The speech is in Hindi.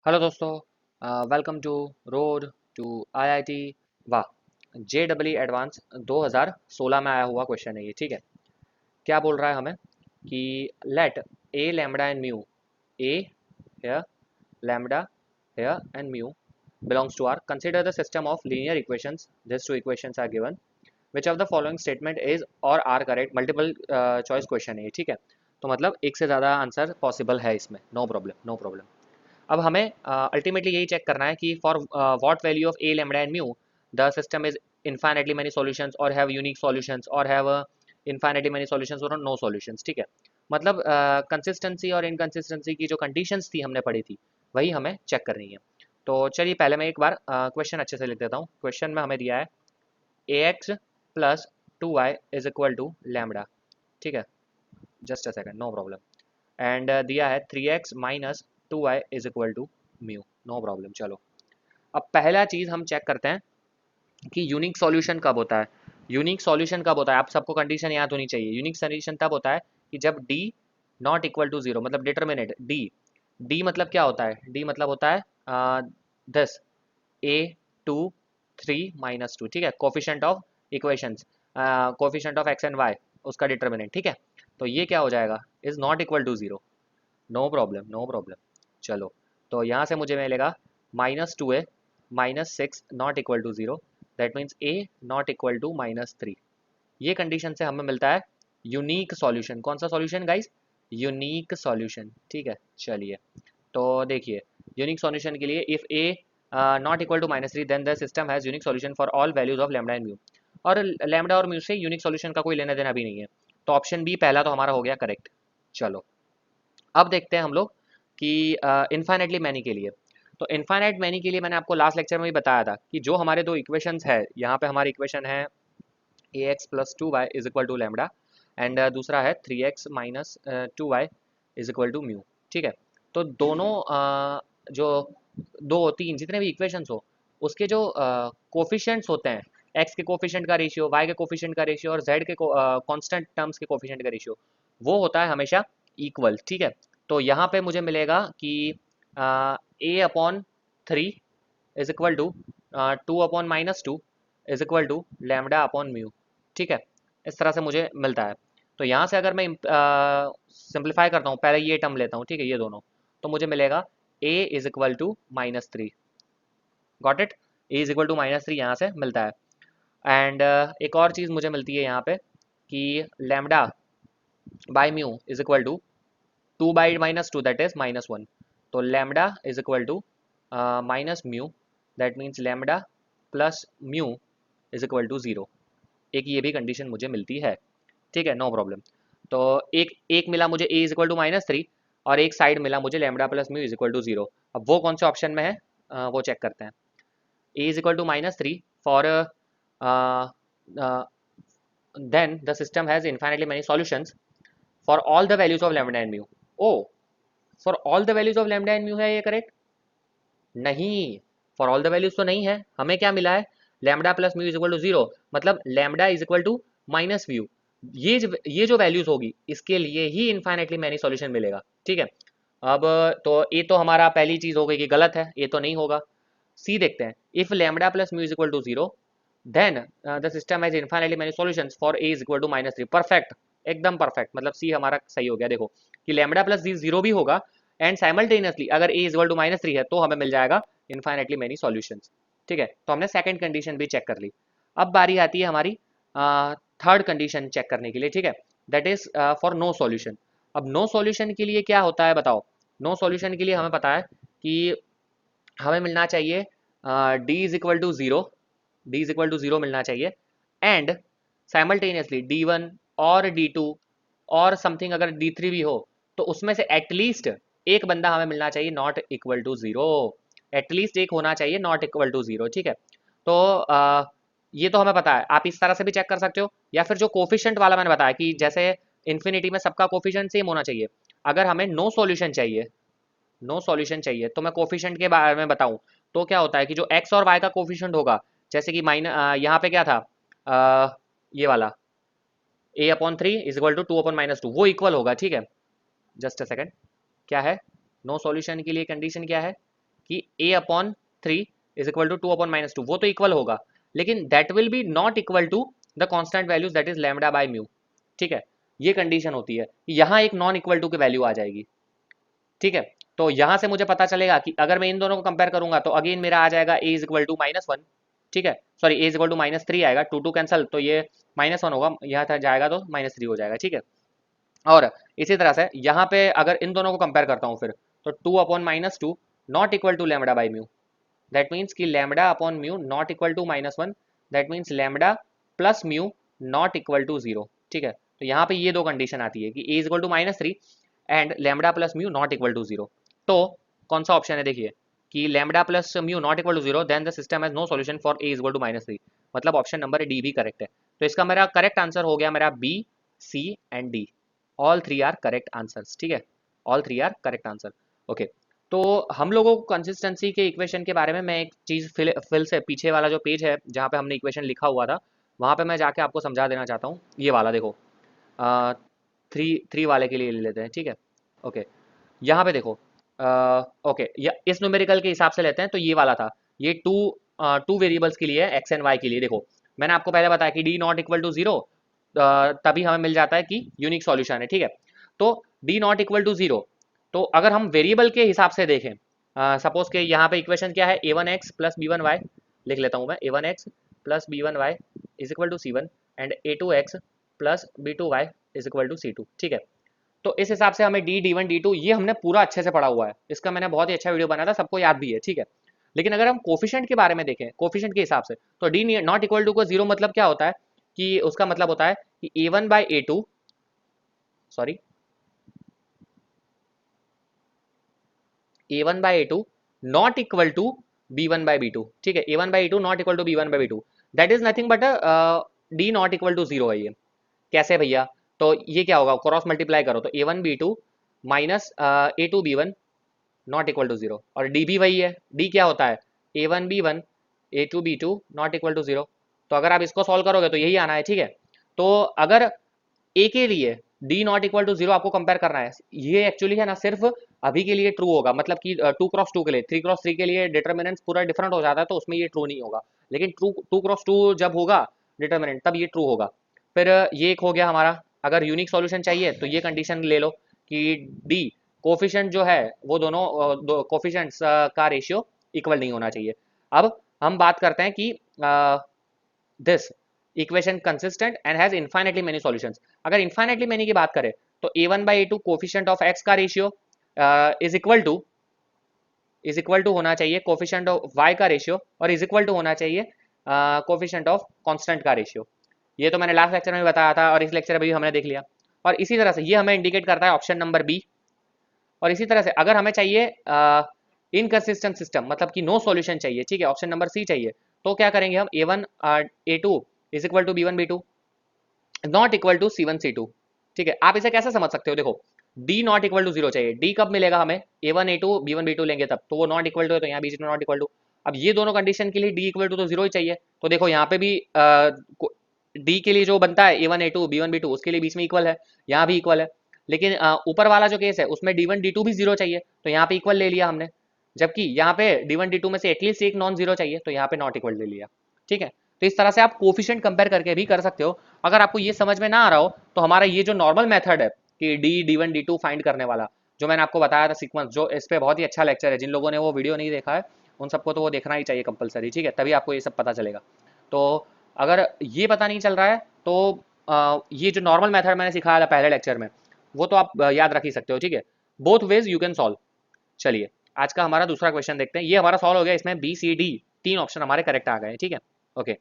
हेलो दोस्तों, welcome to road to IIT. वाह, जे डबल एडवांस 2016 में आया हुआ क्वेश्चन है ये। ठीक है, क्या बोल रहा है हमें कि let a lambda and mu a here lambda here and mu belongs to R. Consider the system of linear equations. These two equations are given. Which of the following statement is or are correct? Multiple choice question है ये। ठीक है, तो मतलब एक से ज़्यादा आंसर पॉसिबल है इसमें। No problem, no problem. अब हमें अल्टीमेटली यही चेक करना है कि for what value of a lambda and mu the system is infinitely many solutions और हैव यूनिक सॉल्यूशंस और हैव इनफाइनाइटली मेनी सॉल्यूशंस और नो सॉल्यूशंस। ठीक है, मतलब कंसिस्टेंसी और इनकंसिस्टेंसी की जो कंडीशंस थी हमने पढ़ी थी, वही हमें चेक करनी है। तो चलिए पहले मैं एक बार क्वेश्चन अच्छे से लिख देता हूँ। क्वेश्चन में हमें दिया है a x plus 2y is equal to lambda. ठीक है, just a second, no problem. And दिया है 3x minus 2y is equal to mu. No problem. चलो, अब पहला चीज़ हम चेक करते हैं कि यूनिक सॉल्यूशन कब होता है। यूनिक सॉल्यूशन कब होता है, आप सबको कंडीशन याद होनी चाहिए। यूनिक सॉल्यूशन तब होता है कि जब d not equal to zero, मतलब डिटर्मिनेंट d। d मतलब क्या होता है? d मतलब होता है दिस a 2 3 माइनस 2। ठीक है, coefficient of equations, coefficient of x and y, उसका डिटर्मिनेंट। ठीक है, तो ये क्या हो जाएगा? Is not equal to zero. No problem, no problem. चलो, तो यहाँ से मुझे मिलेगा -2a -6 not equal to zero. That means a not equal to -3। ये कंडीशन से हमें मिलता है यूनिक सॉल्यूशन। कौन सा सॉल्यूशन गाइस? Unique solution. ठीक है, चलिए तो देखिए, यूनिक सॉल्यूशन के लिए if a not equal to -3 then the system has unique solution for all values of lambda and mu. और लैम्बडा और म्यू से यूनिक सॉल्यूशन का कोई लेना देना भी नहीं है, तो ऑप्शन बी पहला तो हमारा हो गया करेक्ट। चलो, अब देखते हैं हम लोग कि इन्फाइनाइटली मैनी के लिए। तो इन्फाइनाइट मैनी के लिए मैंने आपको लास्ट लेक्चर में भी बताया था कि जो हमारे दो इक्वेशंस है, यहाँ पे हमारी इक्वेशन है a x plus 2y is equal to lambda and दूसरा है 3x minus 2y is equal to mu. ठीक है, तो दोनों जो दो तीन जितने भी इक्वेशंस हो, उसके जो कोफिशिएंट्स होते हैं, x के कोफिशिएंट का रेशियो, y के कोफिशिएंट का रेशियो और z के कांस्टेंट टर्म्स के कोफिशिएंट का रेशियो, वो होता है हमेशा इक्वल। ठीक है, तो यहाँ पे मुझे मिलेगा कि a upon 3 is equal to 2 upon -2 is equal to lambda upon mu. ठीक है, इस तरह से मुझे मिलता है। तो यहाँ से अगर मैं सिंप्लीफाई करता हूँ, पहले ये टर्म लेता हूँ, ठीक है, ये दोनों, तो मुझे मिलेगा a is equal to -3। Got it? a is equal to -3 यहाँ से मिलता है। एंड एक और चीज़ मुझे मिलती है यहाँ पे कि lambda by mu is equal to 2 by -2 that is -1। तो lambda is equal to minus mu, that means lambda plus mu is equal to zero. एक ये भी कंडीशन मुझे मिलती है। ठीक है, नो प्रॉब्लम। तो एक एक मिला मुझे a इज इक्वल टू -3 और एक साइड मिला मुझे lambda plus mu is equal to zero. अब वो कौन से ऑप्शन में है वो चेक करते हैं। a is equal to -3 for then the system has infinitely many solutions for all the values of lambda and mu। oh, for all the values of lambda and mu है ये करेक्ट? नहीं, फॉर ऑल द वैल्यूज तो नहीं है। हमें क्या मिला है? Lambda plus mu is equal to zero, मतलब lambda is equal to minus mu. ये जो वैल्यूज होगी, इसके लिए ही इनफाइनाइटली मैनी सॉल्यूशन मिलेगा। ठीक है, अब तो ये तो हमारा पहली चीज हो गई कि गलत है, ये तो नहीं होगा। सी देखते हैं, if lambda plus mu is equal to zero then the system has infinitely many solutions for a is equal to -3। Perfect, एकदम परफेक्ट, मतलब सी हमारा सही हो गया। देखो कि लैम्बडा प्लस जीरो भी होगा एंड साइमल्टेनियसली अगर ए इज इक्वल टू -3 है, तो हमें मिल जाएगा इनफाइनाइटली मेनी सॉल्यूशंस। ठीक है, तो हमने सेकंड कंडीशन भी चेक कर ली। अब बारी आती है हमारी थर्ड कंडीशन चेक करने के लिए। ठीक है, that is for no solution. अब नो सॉल्यूशन के लिए क्या होता है बताओ? नो सॉल्यूशन के लिए हमें पता है कि हमें मिलना चाहिए D is equal to zero, D is equal to zero मिलना चाहिए एंड साइमल्टेनियसली D1 और D2 और समथिंग अगर D3 भी हो, तो उसमें से एटलीस्ट एक बंदा हमें मिलना चाहिए not equal to zero. At least एक होना चाहिए नॉट इक्वल टू जीरो। ठीक है, तो ये तो हमें पता है। आप इस तरह से भी चेक कर सकते हो, या फिर जो कोफिशिएंट वाला मैंने बताया कि जैसे इन्फिनिटी में सबका कोफिशिएंट सेम होना चाहिए। अगर हमें नो सॉल्यूशन चाहिए, नो सॉल्यूशन चाहिए, तो मैं कोफिशिएंट के बारे में बताऊं तो क्या होता है कि जो एक्स और वाई का कोफिशिएंट होगा, जैसे कि यहाँ पे क्या था, ये वाला a upon 3 is equal to 2 upon -2, वो इक्वल होगा। ठीक है, जस्ट अ सेकंड, क्या है नो सॉल्यूशन के लिए कंडीशन क्या है कि a upon 3 is equal to 2 upon minus 2, वो तो इक्वल होगा, लेकिन that will be not equal to the constant values that is lambda by mu. ठीक है, ये कंडीशन होती है, यहाँ एक नॉन इक्वल टू की वैल्यू आ जाएगी। ठीक है, तो यहां से मुझे पता चलेगा कि अगर मैं इन दोनों को कंपेयर करूंगा तो अगेन मेरा आ जाएगा a इज इक्वल टू -1। ठीक है, sorry a is equal to -3 आएगा, 2 2 कैंसल, तो ये -1 होगा, यहाँ तक जाएगा तो -3 हो जाएगा। ठीक है, और इसी तरह से यहाँ पे अगर इन दोनों को कंपेयर करता हूँ फिर, तो 2 upon -2 not equal to lambda by mu, that means कि lambda upon mu not equal to -1, that means lambda plus mu not equal to 0। ठीक है, तो यहाँ पे ये दो कंडीशन आती है कि a is equal to -3 and lambda plus mu not equal to 0। तो कौन सा ऑप्शन है, देखिए कि lambda plus mu not equal to 0, then the system has no solution for a is equal to -3, मतलब ऑप्शन नंबर डी भी करेक्ट है। तो इसका मेरा करेक्ट आंसर हो गया मेरा B, C and D, all three are correct answers. ठीक है, all three are correct answer. Okay, तो हम लोगों को कंसिस्टेंसी के इक्वेशन के बारे में मैं एक चीज़ फिल से पीछे वाला जो पेज है जहाँ पे हमने इक्वेशन लिखा हुआ था, वहाँ पे मैं जाके आपको समझा देना चाहता हूँ। ये वाला देखो, थ्री थ्री वाले के लिए ले लेते हैं। ठीक है, ओके, यहाँ पे देखो, ओके, या इस न्यूमेरिकल के हिसाब से लेते हैं, तो ये वाला था, ये टू वेरिएबल्स के लिए एक्स एंड वाई के लिए। देखो मैंने आपको पहले बताया कि डी नॉट इक्वल टू 0, तभी हमें मिल जाता है कि यूनिक सॉल्यूशन है। ठीक है, तो डी नॉट इक्वल टू 0, तो अगर हम वेरिएबल के हिसाब से देखें, सपोज के यहाँ पे इक्वेशन क्या है, a1x प्लस b1y, लिख लेता हूँ मैं, a1x plus b1y is equal to c1 and a2x plus b2y is equal to c2। ठीक है, तो इस हिसाब से हमें डी डी1 डी2 ये हमने पूरा अच्छे से पढ़ा हुआ है, इसका मैंने बहुत ही अच्छा वीडियो बनाया था, सबको याद भी है। ठीक है, लेकिन अगर हम कोफिशिएंट के बारे में देखें, कोफिशिएंट के हिसाब से, तो डी नॉट इक्वल टू को 0 मतलब क्या होता है, कि उसका मतलब होता है कि a1 by a2, sorry a1 by a2 not equal to b1 by b2। ठीक है, a1 by a2 not equal to b1 by b2, that is nothing but D not equal to 0 है ये। कैसे भैया, तो ये क्या होगा, क्रॉस मल्टीप्लाई करो तो a1 b2 minus a2 b1 not equal to 0, और डी भी वही है, डी क्या होता है, a1 b1 a2 b2 not equal to 0। तो अगर आप इसको सॉल्व करोगे तो यही आना है। ठीक है, तो अगर ए के लिए डी नॉट इक्वल टू 0 आपको कंपेयर करना है, ये एक्चुअली है ना सिर्फ अभी के लिए ट्रू होगा, मतलब कि 2x2 के लिए, 3x3 के लिए डिटर्मिनेंट्स पूरा डिफरेंट हो जाता है, तो उसमें ये ट्रू नहीं होगा, लेकिन ट्रू 2x2 जब होगा डिटर्मिनेंट तब ये ट्रू होगा। फिर ये एक हो गया हमारा। अगर यूनिक सॉल्यूशन चाहिए तो ये कंडीशन ले लो कि डी कोफिशिएंट जो है वो दोनों कोफिशिएंट्स का रेशियो इक्वल नहीं होना चाहिए। अब हम बात करते हैं कि this equation consistent and has infinitely many solutions. अगर इनफाइनेटली मेनी की बात करें तो a1 by a2 coefficient of x का रेशियो इज इक्वल टू होना चाहिए कोफिशिएंट ऑफ y का रेशियो, और इज इक्वल टू होना चाहिए कोफिशिएंट ऑफ कांस्टेंट का रेशियो। ये तो मैंने लास्ट लेक्चर में बताया था और इस लेक्चर में भी हमने देख लिया। और इसी तरह से ये हमें इंडिकेट करता है ऑप्शन नंबर बी। और इसी तरह से अगर हमें चाहिए इनकंसिस्टेंट सिस्टम, मतलब कि नो सॉल्यूशन चाहिए, ठीक है, ऑप्शन नंबर सी चाहिए, तो क्या करेंगे हम, a1 a2 is equal to b1 b2 not equal to c1 c2। ठीक है, आप इसे कैसे समझ सकते हो, देखो d नॉट इक्वल टू 0 चाहिए, d कब मिलेगा हमें, a1 a2 b1 b2 लेंगे तब, तो वो नॉट इक्वल टू है, तो यहाँ बीच में नॉट इक्वल टू। अब ये दोनों कंडीशन के लिए d इक्वल टू तो 0 ही चाहिए, तो देखो यहाँ पे भी d के लिए जो बनता है a1 a2 b1 b2 उसके लिए बीच में इक्वल है, यहाँ भी इक्वल है। लेकिन ऊपर वाला जो केस है उसमें d1 d2 भी 0 चाहिए, तो यहाँ पे इक्वल ले लिया हमने, जबकि यहाँ पे d1 d2 में से एटलीस्ट एक नॉन जीरो चाहिए, तो यहाँ पे नॉट इक्वल ले लिया। ठीक है, तो इस तरह से आप कोफिशिएंट कंपेयर करके भी कर सकते हो। अगर आपको ये समझ में ना आ रहा हो तो हमारा ये जो नॉर्मल मेथड है कि d1 d2 फाइंड करने वाला, जो मैंने आपको बताया था सीक्वेंस, जो इस पे बहुत ही अच्छा लेक्चर है, जिन लोगों ने वो वीडियो नहीं देखा है उन सबको तो वो देखना ही चाहिए कंपलसरी। ठीक है, तभी आपको ये सब पता चलेगा। तो अगर ये पता नहीं चल रहा है तो ये जो नॉर्मल मेथड मैंने सिखाया था पहले लेक्चर में, वो तो आप याद रख ही सकते हो। ठीक है, both ways you can solve. चलिए आज का हमारा दूसरा क्वेश्चन देखते हैं। ये हमारा सॉल्व हो गया, इसमें बी सी डी तीन ऑप्शन हमारे करेक्ट आ गए। ठीक है, ओके।